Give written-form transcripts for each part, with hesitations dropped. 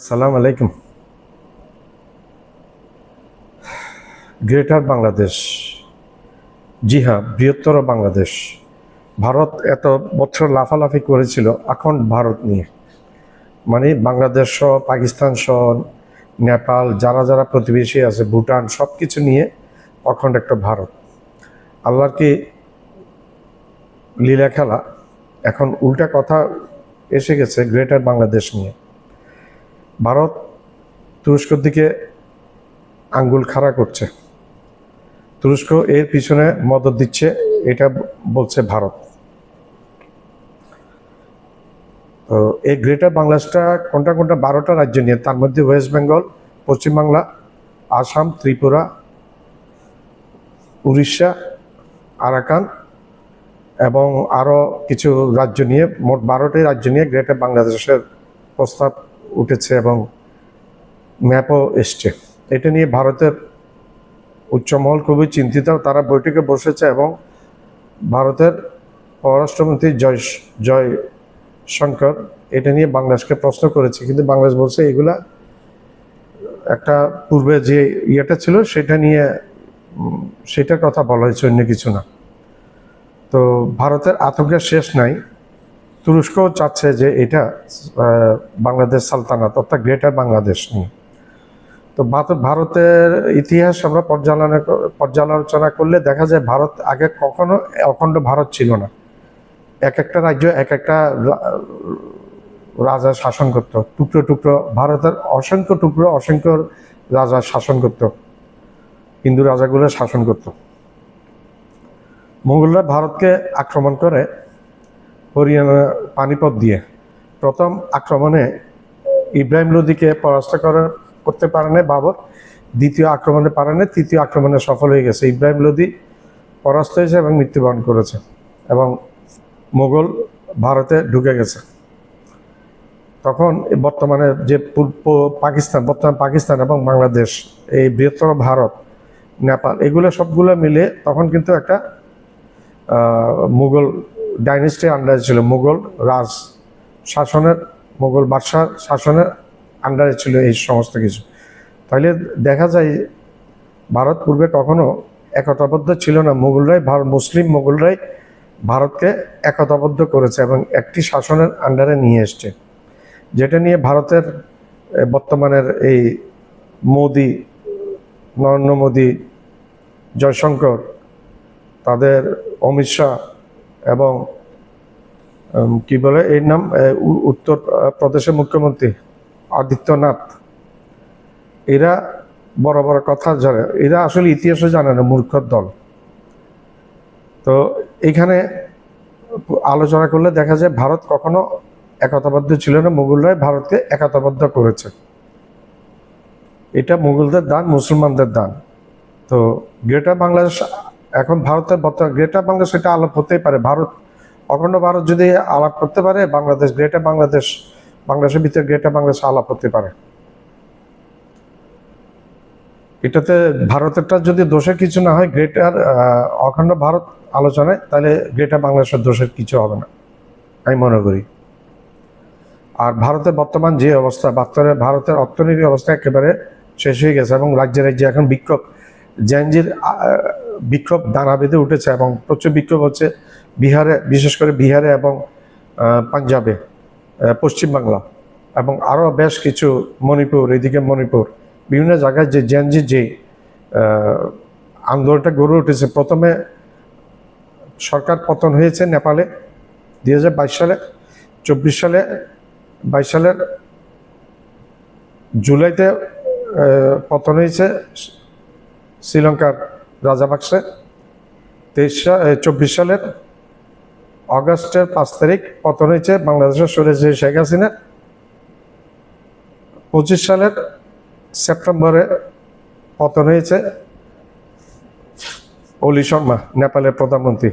সালাম আলাইকুম। গ্রেটার বাংলাদেশ, জি হ্যাঁ, বৃহত্তর বাংলাদেশ। ভারত এত বছর লাফালাফি করেছিল অখণ্ড ভারত নিয়ে, মানে বাংলাদেশ সহ, পাকিস্তান সহ, নেপাল, যারা যারা প্রতিবেশী আছে, ভুটান, সব কিছু নিয়ে অখণ্ড একটা ভারত। আল্লাহর কি লীলা খেলা, এখন উল্টা কথা এসে গেছে গ্রেটার বাংলাদেশ নিয়ে। ভারত তুরস্কর দিকে আঙ্গুল খাড়া করছে, তুরস্ক এর পিছনে মদদ দিচ্ছে, এটা বলছে ভারত। তো এই গ্রেটার বাংলাদেশটা কোনটা কোনটা 12টা রাজ্য নিয়ে, তার মধ্যে ওয়েস্ট বেঙ্গল, পশ্চিমবাংলা, আসাম, ত্রিপুরা, উড়িষ্যা, আরাকান এবং আরও কিছু রাজ্য নিয়ে, মোট 12টি রাজ্য নিয়ে গ্রেটার বাংলাদেশের প্রস্তাব উঠেছে এবং ম্যাপও এসছে। এটা নিয়ে ভারতের উচ্চমহল খুবই চিন্তিত। তারা বৈঠকে বসেছে এবং ভারতের পররাষ্ট্রমন্ত্রী জয়শঙ্কর এটা নিয়ে বাংলাদেশকে প্রশ্ন করেছে, কিন্তু বাংলাদেশ বলছে এগুলা একটা পূর্বে যে ইয়েটা ছিল সেটা নিয়ে, সেটার কথা বলা হয়েছে, অন্য কিছু না। তো ভারতের আতঙ্কের শেষ নাই। তুরস্কও চাচ্ছে যে এটা বাংলাদেশ সালতানাত অর্থাৎ গ্রেটার বাংলাদেশ নিয়ে। তো ভারতের ইতিহাস আমরা পর্যালোচনা করলে দেখা যায় ভারত আগে কখনো অখণ্ড ভারত ছিল না। এক একটা রাজ্য এক একটা রাজা শাসন করত, টুকরো টুকরো ভারতের অসংখ্য রাজা শাসন করত, হিন্দু রাজাগুলো শাসন করত। মোগলরা ভারতকে আক্রমণ করে হরিয়ানা পানিপথ দিয়ে। প্রথম আক্রমণে ইব্রাহিম লোদিকে পরাস্ত করতে পারে না বাবর, দ্বিতীয় আক্রমণে পারে না, তৃতীয় আক্রমণে সফল হয়ে গেছে। ইব্রাহিম লোদি পরাস্ত হয়েছে এবং মৃত্যুবরণ করেছে এবং মোগল ভারতে ঢুকে গেছে। তখন বর্তমানে যে বর্তমান পাকিস্তান এবং বাংলাদেশ, এই বৃহত্তর ভারত, নেপাল, এগুলো সবগুলো মিলে তখন কিন্তু একটা মুঘল ডাইনেস্টির আন্ডারে ছিল, মুঘল রাজ শাসনের, মুঘল বাদশার শাসনের আন্ডারে ছিল এই সমস্ত কিছু। তাইলে দেখা যায় ভারত পূর্বে কখনো একতাবদ্ধ ছিল না। মুসলিম মোগলরাই ভারতকে একতাবদ্ধ করেছে এবং একটি শাসনের আন্ডারে নিয়ে এসছে, যেটা নিয়ে ভারতের বর্তমানের এই মোদি, নরেন্দ্র মোদি, জয়শঙ্কর, তাদের অমিত শাহ এবং কি বলে এর নাম, উত্তর প্রদেশের মুখ্যমন্ত্রী আদিত্যনাথ, এরা বড় বড় কথা জানে, এরা আসলে ইতিহাসও জানে না, মূর্খর দল। তো এখানে আলোচনা করলে দেখা যায় ভারত কখনো একতাবদ্ধ ছিল না, মুঘলরাই ভারতকে একতাবদ্ধ করেছে। এটা মুঘলদের দান, মুসলমানদের দান। তো গ্রেটার বাংলাদেশ এখন ভারতের বর্তমান গ্রেটার বাংলাদেশ, এটা আলাপ হতেই পারে। ভারত অখণ্ড ভারত যদি আলাপ করতে পারে, বাংলাদেশ গ্রেটার বাংলাদেশ, বাংলাদেশের ভিতরে গ্রেটার বাংলাদেশ আলাপ হতে পারে। এটাতে ভারতেরটা যদি দোষের কিছু না হয়, গ্রেটার অখণ্ড ভারত আলোচনায়, তাহলে গ্রেটার বাংলাদেশের দোষের কিছু হবে না আমি মনে করি। আর ভারতের বর্তমান যে অবস্থা, ভারতের অর্থনৈতিক অবস্থা একেবারে শেষ হয়ে গেছে এবং রাজ্যে রাজ্যে এখন বিক্ষোভ, জেনজির বিক্ষোভ দানা বেঁধে উঠেছে এবং প্রচুর বিক্ষোভ হচ্ছে বিহারে, বিশেষ করে বিহারে এবং পাঞ্জাবে, পশ্চিমবাংলা এবং আরও বেশ কিছু, মণিপুর, এদিকে মণিপুর, বিভিন্ন জায়গায় যে জেনজির যে আন্দোলনটা গড়ে উঠেছে। প্রথমে সরকার পতন হয়েছে নেপালে 2022 সালে, 22 সালের জুলাইতে পতন হয়েছে শ্রীলঙ্কার রাজাপাকসে। 24 সালের অগাস্টের 5 তারিখ পতন হয়েছে বাংলাদেশের স্বৈরাচারী শেখ হাসিনা। 25 সালের সেপ্টেম্বরে পতন হয়েছে ওলি শর্মা, নেপালের প্রধানমন্ত্রী।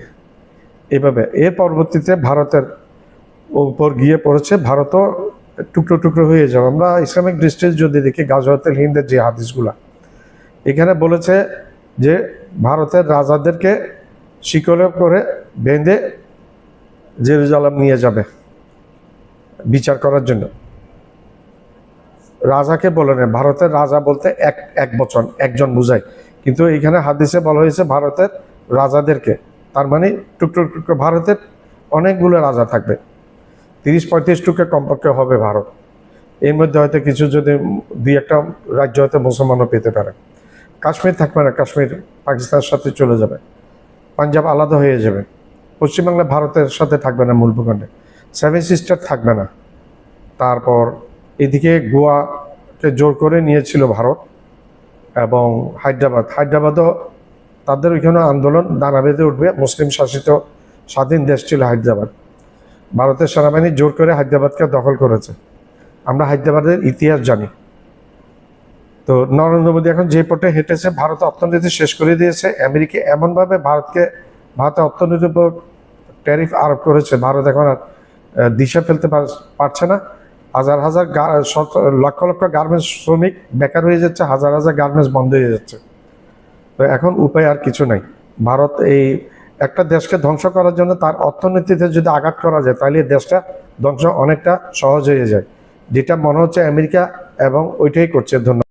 এইভাবে এর পরবর্তীতে ভারতের উপর গিয়ে পড়েছে, ভারতও টুকরো টুকরো হয়ে যাবে। আমরা ইসলামিক দৃষ্টিতে যদি দেখি, গাজওয়াতুল হিন্দের যে হাদিসগুলা, এখানে বলেছে যে ভারতের রাজাদেরকে শিকলে করে বেঁধে জেরুজালেম নিয়ে যাবে বিচার করার জন্য। রাজাকে বলে না, ভারতের রাজা বলতে এক বচন, একজন বুঝায়, কিন্তু এখানে হাদিসে বলা হয়েছে ভারতের রাজাদেরকে। তার মানে টুকরো টুকরো ভারতের অনেকগুলো রাজা থাকবে, 30-35 টুকরো কমপক্ষে হবে ভারত। এর মধ্যে হয়তো কিছু যদি 2-1টা রাজ্য হয়তো মুসলমানও পেতে পারে। কাশ্মীর থাকবে না, কাশ্মীর পাকিস্তানের সাথে চলে যাবে, পাঞ্জাব আলাদা হয়ে যাবে, পশ্চিমবাংলা ভারতের সাথে থাকবে না, মূল ভূখণ্ডে 7 সিস্টার থাকবে না। তারপর এদিকে গোয়াকে জোর করে নিয়েছিল ভারত, এবং হায়দ্রাবাদও তাদের ওইখানে আন্দোলন দানা বেঁধে উঠবে। মুসলিম শাসিত স্বাধীন দেশ ছিল হায়দ্রাবাদ, ভারতের সেনাবাহিনী জোর করে হায়দ্রাবাদকে দখল করেছে। আমরা হায়দ্রাবাদের ইতিহাস জানি। তো নরেন্দ্র মোদী এখন যে পথে হেঁটেছে, ভারত অর্থনীতি শেষ করে দিয়েছে। আমেরিকা এমনভাবে ভারতের অর্থনীতির উপর ট্যারিফ আরোপ করেছে, ভারত এখন আর দিশা ফেলতে পারছে না। হাজার হাজার লক্ষ লক্ষ গার্মেন্টস শ্রমিক বেকার হয়ে যাচ্ছে, হাজার হাজার গার্মেন্টস বন্ধ হয়ে যাচ্ছে। তো এখন উপায় আর কিছু নাই। ভারত এই একটা দেশকে ধ্বংস করার জন্য তার অর্থনীতিতে যদি আঘাত করা যায়, তাহলে দেশটা ধ্বংস অনেকটা সহজ হয়ে যায়, যেটা মনে হচ্ছে আমেরিকা এবং ওইটাই করছে। ধন্যবাদ।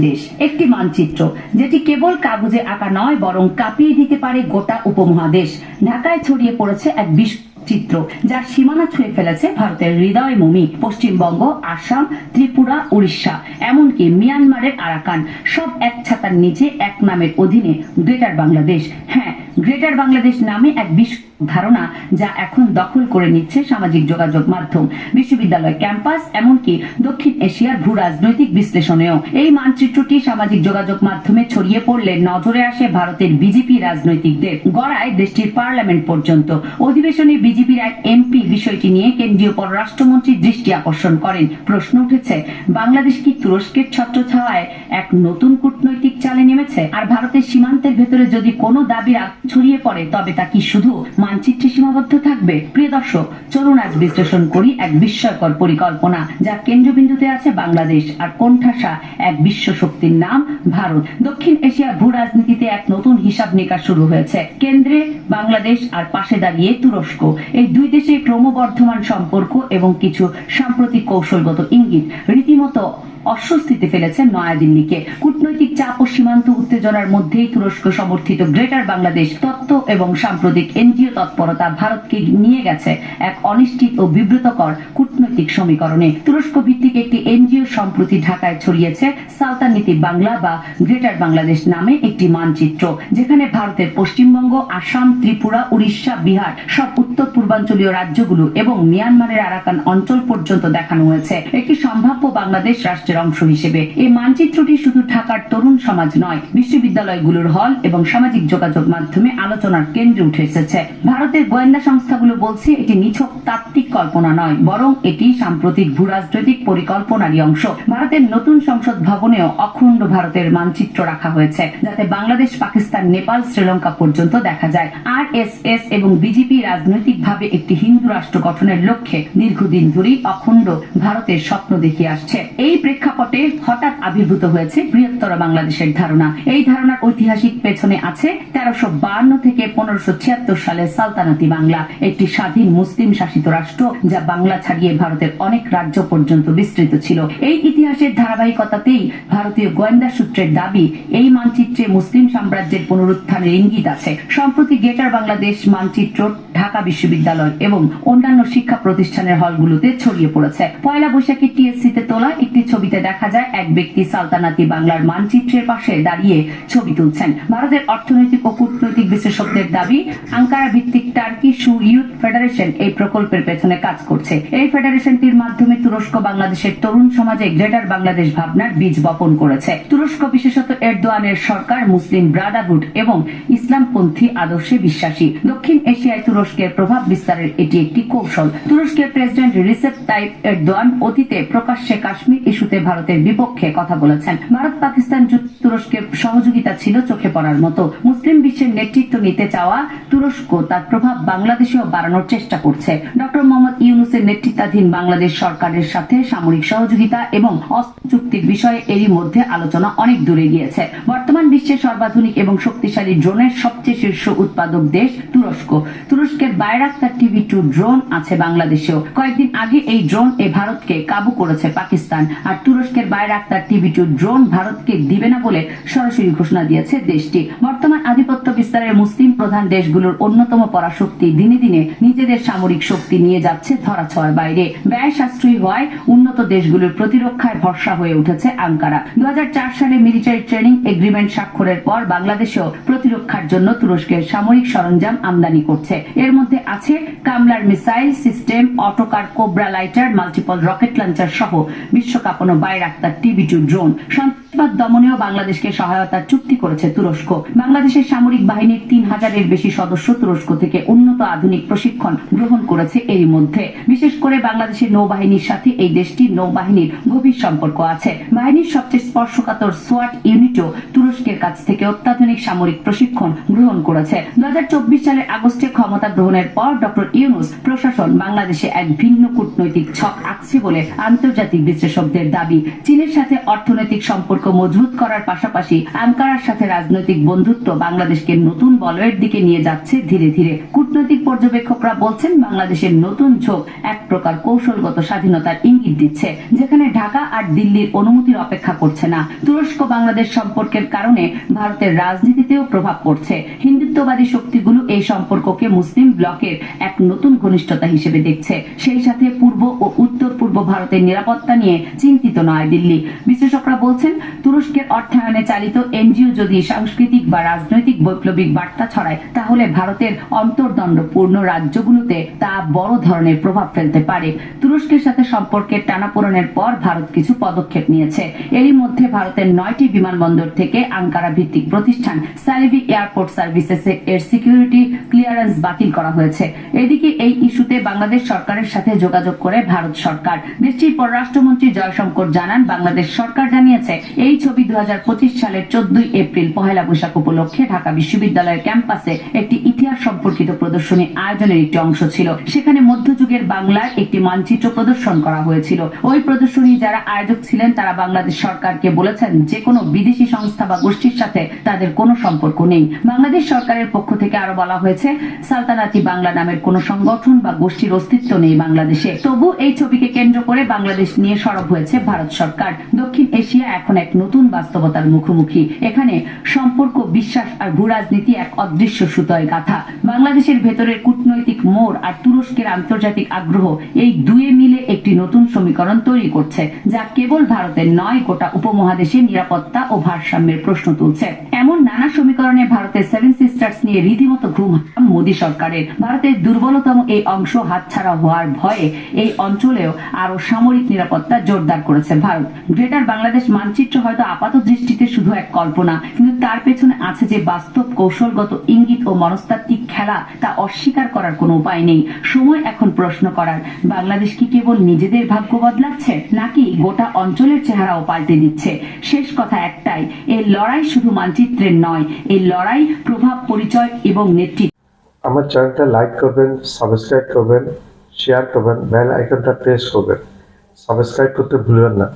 দেশ একটি মানচিত্র যেটি কেবল কাগজে আঁকা নয়, বরং কাঁপিয়ে দিতে পারে গোটা উপমহাদেশ। ঢাকায় ছড়িয়ে পড়েছে এক চিত্র যার সীমানা ছুঁয়ে ফেলেছে ভারতের হৃদয় ভূমি। পশ্চিমবঙ্গ, আসাম, ত্রিপুরা, উড়িষ্যা, এমনকি মিয়ানমারের আরাকান, সব এক ছাতার নিচে এক নামের অধীনে গ্রেটার বাংলাদেশ। হ্যাঁ, গ্রেটার বাংলাদেশ নামে এক ধারণা যা এখন দখল করে নিচ্ছে সামাজিক যোগাযোগ মাধ্যম, বিশ্ববিদ্যালয় ক্যাম্পাস, এমনকি দক্ষিণ এশিয়ার ভূ রাজনৈতিক বিশ্লেষণেও। এই মানচিত্রটি সামাজিক যোগাযোগ মাধ্যমে ছড়িয়ে পড়লে নজরে আসে ভারতের বিজেপি রাজনৈতিকদের, গড়ায় দেশটির পার্লামেন্ট পর্যন্ত। অধিবেশনে বিজেপির এক এমপি বিষয়টি নিয়ে কেন্দ্রীয় পররাষ্ট্রমন্ত্রীর দৃষ্টি আকর্ষণ করেন। প্রশ্ন উঠেছে, বাংলাদেশ কি তুরস্কের ছত্রছায়ায় এক নতুন কূটনৈতিক চালে নেমেছে? আর ভারতের সীমান্তের ভেতরে যদি কোনো দাবি ছড়িয়ে পড়ে, তবে তা কি শুধু মানচিত্রে সীমাবদ্ধ থাকবে? প্রিয় দর্শক, চলুন আজ বিশ্লেষণ করি এক বিস্ময়কর পরিকল্পনা যা কেন্দ্রবিন্দুতে আছে বাংলাদেশ, আর কোণঠাসা এক বিশ্ব শক্তির নাম ভারত। দক্ষিণ এশিয়ার ভূ রাজনীতিতে এক নতুন হিসাব নিকাশ শুরু হয়েছে। কেন্দ্রে বাংলাদেশ আর পাশে দাঁড়িয়ে তুরস্ক। এই দুই দেশের ক্রমবর্ধমান সম্পর্ক এবং কিছু সাম্প্রতিক কৌশলগত ইঙ্গিত রীতিমতো অস্বস্তিতে ফেলেছে নয়াদিল্লিকে। কূটনৈতিক চাপ ও সীমান্ত উত্তেজনার মধ্যেই তুরস্ক সমর্থিত গ্রেটার বাংলাদেশ তত্ত্ব এবং সাম্প্রতিক এনজিও তৎপরতা ভারতকে নিয়ে গেছে এক অনিশ্চিত ও বিব্রতকর কূটনৈতিক সমীকরণে। তুরস্ক ভিত্তিক একটি এনজিও সম্প্রতি ঢাকায় ছড়িয়েছে সালতানাতি বাংলা বা গ্রেটার বাংলাদেশ নামে একটি মানচিত্র, যেখানে ভারতের পশ্চিমবঙ্গ, আসাম, ত্রিপুরা, উড়িষ্যা, বিহার, সব উত্তর পূর্বাঞ্চলীয় রাজ্যগুলো এবং মিয়ানমারের আরাকান অঞ্চল পর্যন্ত দেখানো হয়েছে একটি সম্ভাব্য বাংলাদেশ রাষ্ট্রের অংশ হিসেবে। এই মানচিত্রটি শুধু ঢাকার তরুণ সমাজ নয়, বিশ্ববিদ্যালয়গুলোর হল এবং সামাজিক যোগাযোগ মাধ্যমে আলোচনার কেন্দ্রে উঠে এসেছে। ভারতের গোয়েন্দা সংস্থাগুলো বলছে এটি নিছক তাত্ত্বিক কল্পনা নয়, বরং এটি সাম্প্রতিক ভূরাজনৈতিক পরিকল্পনারই অংশ। ভারতের নতুন সংসদ ভবনেও অখণ্ড ভারতের মানচিত্র রাখা হয়েছে, যাতে বাংলাদেশ, পাকিস্তান, নেপাল, শ্রীলঙ্কা পর্যন্ত দেখা যায়। আরএসএস এবং বিজেপি রাজনৈতিকভাবে একটি হিন্দু রাষ্ট্র গঠনের লক্ষ্যে দীর্ঘদিন ধরেই অখণ্ড ভারতের স্বপ্ন দেখিয়ে আসছে। এই প্রেক্ষাপটে হঠাৎ আবির্ভূত হয়েছে বৃহত্তর বাংলাদেশের ধারণা। এই ধারণার ঐতিহাসিক পেছনে আছে 1352 থেকে 1576 সালে সালতানাতি বাংলা, একটি স্বাধীন মুসলিম শাসিত রাষ্ট্র যা বাংলা ছাড়িয়ে ভারতের অনেক রাজ্য পর্যন্ত বিস্তৃত ছিল। এই ইতিহাসের ধারাবাহিকতাতেই ভারতীয় গোয়েন্দা সূত্রের দাবি এই মানচিত্রে মুসলিম সাম্রাজ্যের পুনরুত্থানের ইঙ্গিত আছে। সম্প্রতি গ্রেটার বাংলাদেশ মানচিত্র ঢাকা বিশ্ববিদ্যালয় এবং অন্যান্য শিক্ষা প্রতিষ্ঠানের হলগুলোতে ছড়িয়ে পড়েছে। পয়লা বৈশাখে টিএসসিতে তোলা একটি ছবিতে দেখা যায় এক ব্যক্তি সালতানাতি বাংলার মানচিত্রের পাশে দাঁড়িয়ে ছবি তুলছেন। ভারতের অর্থনৈতিক ও কূটনৈতিক বিশেষজ্ঞদের দাবি, আঙ্কারা ভিত্তিক টার্কি শু ইউথ ফেডারেশন এই প্রকল্পের পেছনে কাজ করছে। এই ফেডারেশনটির মাধ্যমে তুরস্ক বাংলাদেশের তরুণ সমাজে গ্রেটার বাংলাদেশ ভাবনার বীজ বপন করেছে। তুরস্ক, বিশেষত এরদোয়ানের সরকার, মুসলিম ব্রাদারহুড এবং ইসলামপন্থী আদর্শে বিশ্বাসী। দক্ষিণ এশিয়ায় তুরস্কের প্রভাব বিস্তারের এটি একটি কৌশল। তুরস্কের প্রেসিডেন্ট রিসেপ তাইপ এরদোয়ান অতীতে প্রকাশ্যে কাশ্মীর ইস্যুতে ভারতের বিপক্ষে কথা বলেছেন। ভারত পাকিস্তান তুরস্কের সহযোগিতা ছিল চোখে পড়ার মতো। মুসলিম বিশ্বের নেতৃত্ব নিতে চাওয়া তুরস্ক তার প্রভাব বাংলাদেশেও বাড়ানোর চেষ্টা করছে। ডক্টর মোহাম্মদ ইউনূসের নেতৃত্বাধীন বাংলাদেশ সরকারের সাথে সামরিক সহযোগিতা এবং অস্ত্র চুক্তির বিষয়ে এরই মধ্যে আলোচনা অনেক দূরে গিয়েছে। বর্তমান বিশ্বের সর্বাধুনিক এবং শক্তিশালী ড্রোনের সবচেয়ে শীর্ষ উৎপাদক দেশ তুরস্ক। তুরস্কের তুরস্কের বায়রাক্তার TB2 ড্রোন আছে বাংলাদেশেও। কয়েকদিন আগে এই ড্রোন ভারতকে কাবু করেছে পাকিস্তান। আর তুরস্কের বায়রাক্তার TB2 ড্রোন ভারতকে দিবে না বলে সরাসরি ঘোষণা দিয়েছে দেশটি। বর্তমান আধিপত্য বিস্তারের মুসলিম প্রধান দেশগুলোর অন্যতম পরাশক্তি দিনে দিনে নিজেদের সামরিক শক্তি নিয়ে যাচ্ছে ধরাছোঁয়ার বাইরে। ব্যয় সাশ্রয়ী হওয়ায় উন্নত দেশগুলোর প্রতিরক্ষায় ভরসা হয়ে উঠেছে আঙ্কারা। 2004 সালে মিলিটারি ট্রেনিং এগ্রিমেন্ট স্বাক্ষরের পর বাংলাদেশেও প্রতিরক্ষার জন্য তুরস্কের সামরিক সরঞ্জাম আমদানি করছে। এর মধ্যে আছে কামলার মিসাইল সিস্টেম, অটোকার কোবরা লাইটার, মাল্টিপল রকেট লঞ্চার সহ বিশ্বকাপানো বায়রাক্তার TB2 ড্রোন। সন্ত্রাসবাদ দমনেও বাংলাদেশকে সহায়তার চুক্তি করেছে তুরস্ক। বাংলাদেশের সামরিক বাহিনীর 3000-এর বেশি সদস্য তুরস্ক থেকে উন্নত আধুনিক প্রশিক্ষণ গ্রহণ করেছে এরই মধ্যে। বিশেষ করে বাংলাদেশের নৌবাহিনীর সাথে এই দেশটির নৌবাহিনীর গভীর সম্পর্ক আছে। বাহিনীর সবচেয়ে স্পর্শকাতর সোয়াট ইউনিটও তুরস্কের কাছ থেকে অত্যাধুনিক সামরিক প্রশিক্ষণ গ্রহণ করেছে। 2024 সালের আগস্টে ক্ষমতা গ্রহণের পর ডক্টর ইউনূস প্রশাসন বাংলাদেশে এক ভিন্ন কূটনৈতিক ছক আঁকছে বলে আন্তর্জাতিক বিশ্লেষকদের দাবি। চীনের সাথে অর্থনৈতিক সম্পর্ক মজবুত করার পাশাপাশি আঙ্কারার সাথে রাজনৈতিক বন্ধুত্ব বাংলাদেশকে নতুন বলয়ের দিকে নিয়ে যাচ্ছে ধীরে ধীরে। কূটনৈতিক পর্যবেক্ষকরা বলছেন বাংলাদেশের নতুন ঝোঁক এক প্রকার কৌশলগত স্বাধীনতার ইঙ্গিত দিচ্ছে, যেখানে ঢাকা আর দিল্লির অনুমতির অপেক্ষা করছে না। তুরস্ক বাংলাদেশ সম্পর্কের কারণে ভারতের রাজনীতিতেও প্রভাব পড়ছে। হিন্দুত্ববাদী শক্তিগুলো এই সম্পর্ককে মুসলিম ব্লকের এক নতুন ঘনিষ্ঠতা হিসেবে দেখছে। সেই সাথে পূর্ব ও উত্তর পূর্ব ভারতের নিরাপত্তা নিয়ে চিন্তিত নয় দিল্লি। বিশ্লেষকরা বলছেন তুরস্কের অর্থায়নে চালিত এনজিও যদি সাংস্কৃতিক বা রাজনৈতিক বৈপ্লবিক বার্তা ছড়ায়, তাহলে ভারতের অন্তর্দ্বন্দ্বপূর্ণ রাজ্যগুলোতে তা বড় ধরনের প্রভাব ফেলতে পারে। তুরস্কের সাথে সম্পর্কের টানাপোড়েনের পর ভারত কিছু পদক্ষেপ নিয়েছে। এরই মধ্যে ভারতের 9টি বিমানবন্দর থেকে আঙ্কারা ভিত্তিক প্রতিষ্ঠান সালিভি এয়ারপোর্ট সার্ভিসেস এর সিকিউরিটি ক্লিয়ারেন্স বাতিল করা হয়েছে। এদিকে এই ইস্যুতে বাংলাদেশ সরকারের সাথে যোগাযোগ করে ভারত সরকার। দেশটির পররাষ্ট্রমন্ত্রী জয়শঙ্কর জানান, বাংলাদেশ সরকার জানিয়েছে এই ছবি 2025 সালের 14 এপ্রিল পহেলা বৈশাখ উপলক্ষে ঢাকা বিশ্ববিদ্যালয়ের ক্যাম্পাসে একটি ইতিহাস সম্পর্কিত প্রদর্শনী আয়োজনের একটি অংশ ছিল। সেখানে মধ্যযুগের বাংলার একটি মানচিত্র প্রদর্শন করা হয়েছিল। ওই প্রদর্শনী যারা আয়োজক ছিলেন তারা বাংলাদেশ সরকারকে বলেছেন যে কোনো বিদেশি সংস্থা বা গোষ্ঠীর সাথে তাদের কোনো সম্পর্ক নেই। বাংলাদেশ সরকারের পক্ষ থেকে আরো বলা হয়েছে, সালতানাতি বাংলা নামের কোন সংগঠন বা গোষ্ঠীর অস্তিত্ব নেই বাংলাদেশে। তবু এই ছবিকে কেন্দ্র করে বাংলাদেশ নিয়ে সরব হয়েছে ভারত সরকার। দক্ষিণ এশিয়া এখন এক নতুন বাস্তবতার মুখোমুখি। এখানে সম্পর্ক, বিশ্বাস আর ভূরাজনীতি এক অদৃশ্য সুতোয় গাঁথা। বাংলাদেশের ভেতরের কূটনৈতিক মোড় আর তুরস্কের আন্তর্জাতিক আগ্রহ, এই দুয়ে মিলে একটি নতুন সমীকরণ তৈরি করছে, যা কেবল ভারতের নয়, গোটা উপমহাদেশের নিরাপত্তা ও ভারসাম্যের প্রশ্ন তুলছে। এমন নানা সমীকরণে ভারতের 7 সিস্টার্স নিয়ে রীতিমতো ঘুম মোদী সরকারের। ভারতের দুর্বলতম এই অংশ হাতছাড়া হওয়ার ভয়ে এই অঞ্চলেও আরো সামরিক নিরাপত্তা জোরদার করেছে ভারত। গ্রেটার বাংলাদেশ মানচিত্র হয়তো আপাত দৃষ্টিতে শুধু এক কল্পনা, কিন্তু তার পেছনে আছে যে বাস্তব কৌশলগত ইঙ্গিত ও মনস্তাত্ত্বিক খেলা, তা অস্বীকার করার কোনো উপায় নেই। সময় এখন প্রশ্ন করার, বাংলাদেশ কি কেবল নিজেদের ভাগ্য বদলাচ্ছে, নাকি গোটা অঞ্চলের চেহারাও পাল্টে দিচ্ছে? শেষ কথা একটাই, এই লড়াই শুধু মানচিত্রের নয়, এই লড়াই প্রভাব, পরিচয় এবং নেতৃত্ব। আমার চ্যানেলটা লাইক করবেন, সাবস্ক্রাইব করবেন, শেয়ার করবেন, বেল আইকনটা প্রেস করবেন। সাবস্ক্রাইব করতে ভুলবেন না।